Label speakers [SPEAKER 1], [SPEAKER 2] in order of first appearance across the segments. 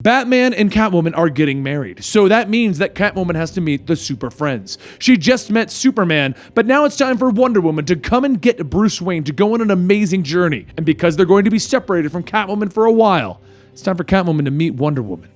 [SPEAKER 1] Batman and Catwoman are getting married, so that means that Catwoman has to meet the Super Friends. She just met Superman, but now it's time for Wonder Woman to come and get Bruce Wayne to go on an amazing journey. And because they're going to be separated from Catwoman for a while, it's time for Catwoman to meet Wonder Woman.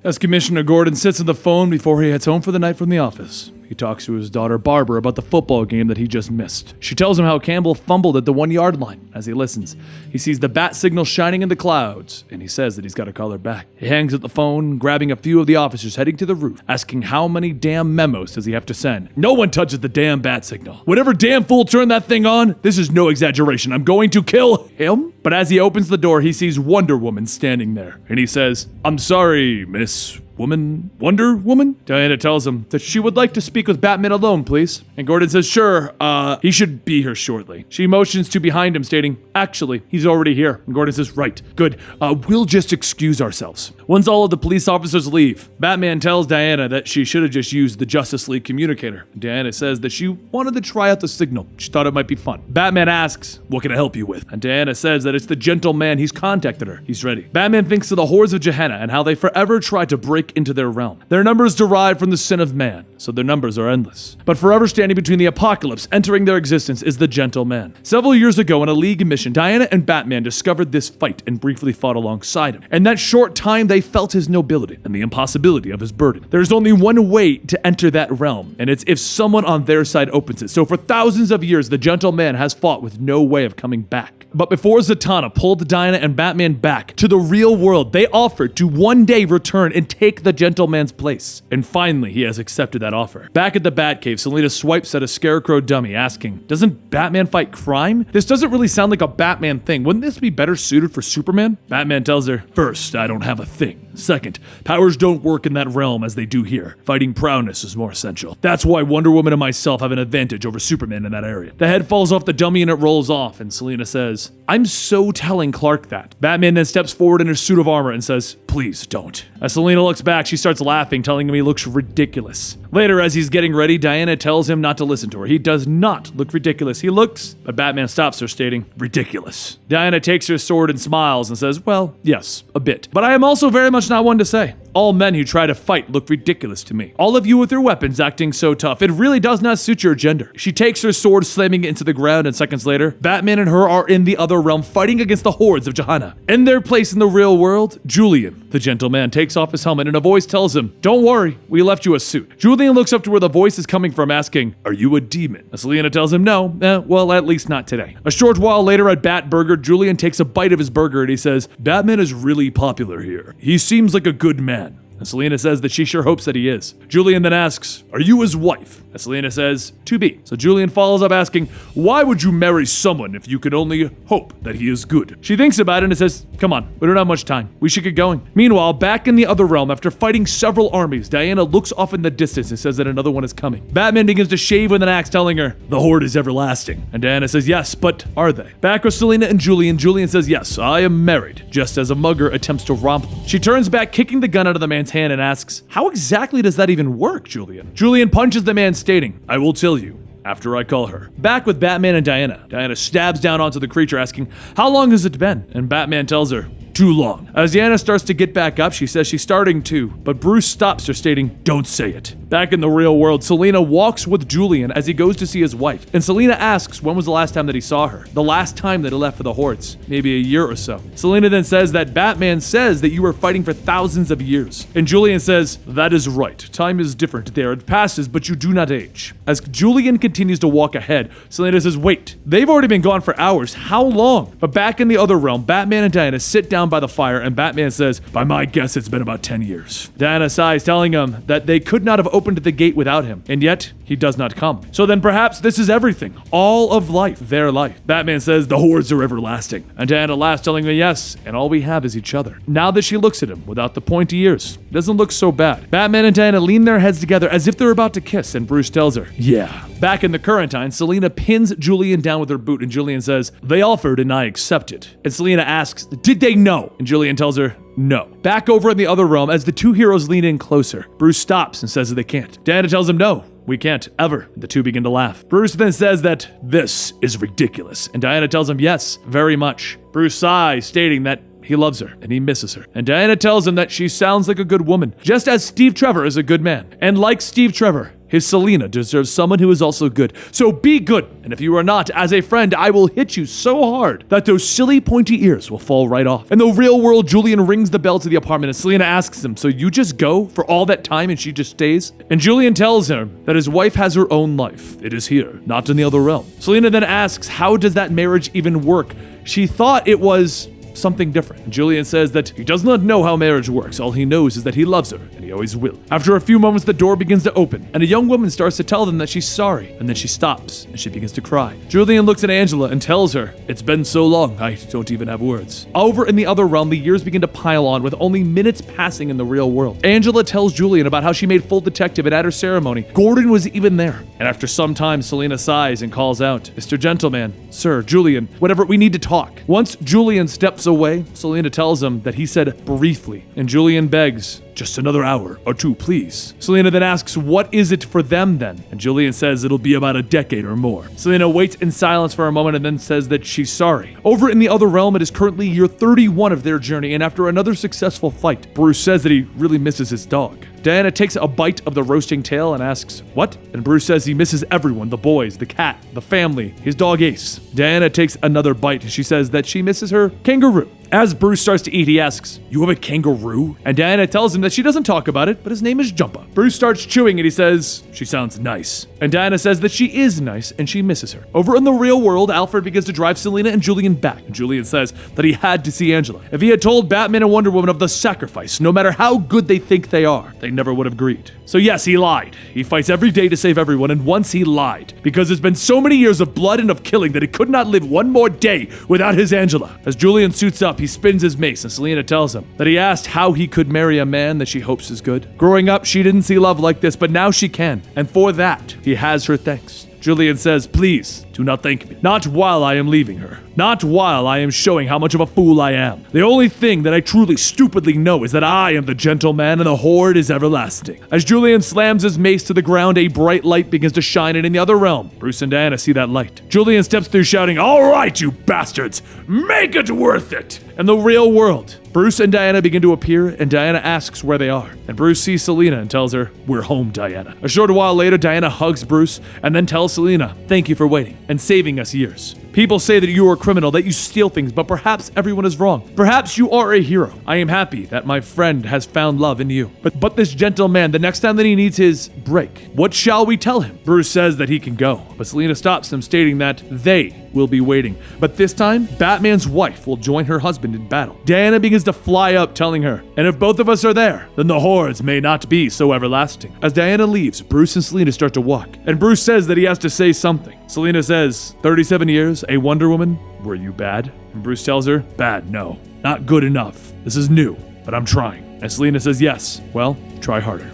[SPEAKER 1] As Commissioner Gordon sits on the phone before he heads home for the night from the office, he talks to his daughter Barbara about the football game that he just missed. She tells him how Campbell fumbled at the 1-yard line. As he listens, he sees the bat signal shining in the clouds, and he says that he's got to call her back. He hangs up the phone, grabbing a few of the officers heading to the roof, asking how many damn memos does he have to send. No one touches the damn bat signal. Whatever damn fool turned that thing on, this is no exaggeration. I'm going to kill him. But as he opens the door, he sees Wonder Woman standing there, and he says, "I'm sorry, Miss Wonder Woman?" Diana tells him that she would like to speak with Batman alone, please. And Gordon says, sure, he should be here shortly. She motions to behind him, stating, actually, he's already here. And Gordon says, right, good, we'll just excuse ourselves. Once all of the police officers leave, Batman tells Diana that she should have just used the Justice League communicator. Diana says that she wanted to try out the signal. She thought it might be fun. Batman asks, what can I help you with? And Diana says that it's the gentleman. He's contacted her. He's ready. Batman thinks of the hordes of Gehenna and how they forever tried to break into their realm. Their numbers derive from the sin of man, so their numbers are endless. But forever standing between the apocalypse entering their existence is the gentleman. Several years ago on a League mission, Diana and Batman discovered this fight and briefly fought alongside him. In that short time, they felt his nobility and the impossibility of his burden. There's only one way to enter that realm, and it's if someone on their side opens it. So for thousands of years, the gentleman has fought with no way of coming back. But before Zatanna pulled Diana and Batman back to the real world, they offered to one day return and take the gentleman's place. And finally, he has accepted that offer. Back at the Batcave, Selina swipes at a scarecrow dummy, asking, doesn't Batman fight crime? This doesn't really sound like a Batman thing. Wouldn't this be better suited for Superman? Batman tells her, first, I don't have a thing. Second, powers don't work in that realm as they do here. Fighting prowess is more essential. That's why Wonder Woman and myself have an advantage over Superman in that area. The head falls off the dummy and it rolls off, and Selina says, I'm so telling Clark that. Batman then steps forward in her suit of armor and says, please don't. As Selina looks back, she starts laughing, telling him he looks ridiculous. Later, as he's getting ready, Diana tells him not to listen to her. He does not look ridiculous. He looks, but Batman stops her, stating, ridiculous. Diana takes her sword and smiles and says, well, yes, a bit. But I am also very much not one to say. All men who try to fight look ridiculous to me. All of you with your weapons acting so tough. It really does not suit your gender. She takes her sword, slamming it into the ground, and seconds later, Batman and her are in the other realm fighting against the hordes of Gehenna. In their place in the real world, Julian, the gentleman, takes off his helmet and a voice tells him, don't worry, we left you a suit. Julian looks up to where the voice is coming from, asking, are you a demon? Selina tells him no, well, at least not today. A short while later at Bat Burger, Julian takes a bite of his burger and he says, Batman is really popular here. He seems like a good man. And Selina says that she sure hopes that he is. Julian then asks, are you his wife? And Selina says, to be. So Julian follows up asking, why would you marry someone if you could only hope that he is good? She thinks about it and says, come on, we don't have much time. We should get going. Meanwhile, back in the other realm, after fighting several armies, Diana looks off in the distance and says that another one is coming. Batman begins to shave with an axe, telling her, the horde is everlasting. And Diana says, yes, but are they? Back with Selina and Julian says, yes, I am married, just as a mugger attempts to romp them. She turns back, kicking the gun out of the man's hand and asks, how exactly does that even work, Julian? Julian punches the man, stating, I will tell you after I call her. Back with Batman and Diana. Diana stabs down onto the creature, asking, how long has it been? And Batman tells her, too long. As Diana starts to get back up, she says she's starting to, but Bruce stops her, stating, don't say it. Back in the real world, Selina walks with Julian as he goes to see his wife, and Selina asks when was the last time that he saw her? The last time that he left for the hordes, maybe a year or so. Selina then says that Batman says that you were fighting for thousands of years, and Julian says, that is right. Time is different there. It passes, but you do not age. As Julian continues to walk ahead, Selina says, wait, they've already been gone for hours. How long? But back in the other realm, Batman and Diana sit down by the fire, and Batman says, by my guess, it's been about 10 years. Diana sighs, telling him that they could not have opened the gate without him, and yet he does not come. So then perhaps this is everything. All of life, their life. Batman says, the hordes are everlasting. And Diana laughs, telling me yes, and all we have is each other. Now that she looks at him without the pointy ears, it doesn't look so bad. Batman and Diana lean their heads together as if they're about to kiss, and Bruce tells her, yeah. Back in the current time, Selina pins Julian down with her boot, and Julian says, they offered and I accepted. And Selina asks, did they know? And Julian tells her, no. Back over in the other realm, as the two heroes lean in closer, Bruce stops and says that they can't. Diana tells him no. We can't, ever. The two begin to laugh. Bruce then says that this is ridiculous. And Diana tells him yes, very much. Bruce sighs, stating that He loves her, and he misses her. And Diana tells him that she sounds like a good woman, just as Steve Trevor is a good man. And like Steve Trevor, his Selena deserves someone who is also good. So be good, and if you are not, as a friend, I will hit you so hard that those silly pointy ears will fall right off. In the real world, Julian rings the bell to the apartment, and Selena asks him, so you just go for all that time and she just stays? And Julian tells her that his wife has her own life. It is here, not in the other realm. Selena then asks, how does that marriage even work? She thought it was something different. And Julian says that he does not know how marriage works. All he knows is that he loves her, and he always will. After a few moments, the door begins to open, and a young woman starts to tell them that she's sorry, and then she stops, and she begins to cry. Julian looks at Angela and tells her, it's been so long, I don't even have words. Over in the other realm, the years begin to pile on, with only minutes passing in the real world. Angela tells Julian about how she made full detective, and at her ceremony, Gordon was even there. And after some time, Selena sighs and calls out, Mr. Gentleman, Sir, Julian, whatever, we need to talk. Once Julian steps away, Selena tells him that he said briefly, and Julian begs, just another hour or two, please. Selena then asks, what is it for them then? And Julian says it'll be about a decade or more. Selena waits in silence for a moment and then says that she's sorry. Over in the other realm, it is currently year 31 of their journey, and after another successful fight, Bruce says that he really misses his dog. Diana takes a bite of the roasting tail and asks, what? And Bruce says he misses everyone, the boys, the cat, the family, his dog Ace. Diana takes another bite and she says that she misses her kangaroo. As Bruce starts to eat, he asks, you have a kangaroo? And Diana tells him that she doesn't talk about it, but his name is Jumpa. Bruce starts chewing and he says, she sounds nice. And Diana says that she is nice and she misses her. Over in the real world, Alfred begins to drive Selena and Julian back. And Julian says that he had to see Angela. If he had told Batman and Wonder Woman of the sacrifice, no matter how good they think they are, they never would have agreed. So yes, he lied. He fights every day to save everyone, and once he lied, because there's been so many years of blood and of killing that he could not live one more day without his Angela. As Julian suits up, he spins his mace, and Selena tells him that he asked how he could marry a man that she hopes is good. Growing up, she didn't see love like this, but now she can, and for that, he has her thanks. Julian says, please, do not thank me. Not while I am leaving her. Not while I am showing how much of a fool I am. The only thing that I truly stupidly know is that I am the gentleman and the horde is everlasting. As Julian slams his mace to the ground, a bright light begins to shine, and in the other realm, Bruce and Diana see that light. Julian steps through shouting, all right, you bastards, make it worth it. In the real world, Bruce and Diana begin to appear, and Diana asks where they are. And Bruce sees Selena and tells her, we're home, Diana. A short while later, Diana hugs Bruce and then tells Selena, thank you for waiting and saving us years. People say that you are a criminal, that you steal things, but perhaps everyone is wrong. Perhaps you are a hero. I am happy that my friend has found love in you. But this gentleman, the next time that he needs his break, what shall we tell him? Bruce says that he can go, but Selena stops him, stating that they will be waiting. But this time, Batman's wife will join her husband in battle. Diana begins to fly up, telling her, and if both of us are there, then the hordes may not be so everlasting. As Diana leaves, Bruce and Selena start to walk, and Bruce says that he has to say something. Selena says, 37 years, a Wonder Woman, were you bad? And Bruce tells her, bad, no, not good enough. This is new, but I'm trying. And Selena says, yes, well, try harder.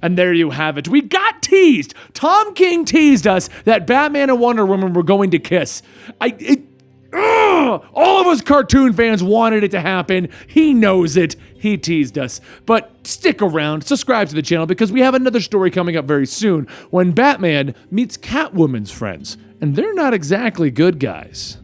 [SPEAKER 1] And there you have it. We got teased. Tom King teased us that Batman and Wonder Woman were going to kiss. All of us cartoon fans wanted it to happen. He knows it. He teased us. But stick around, subscribe to the channel, because we have another story coming up very soon when Batman meets Catwoman's friends. And they're not exactly good guys.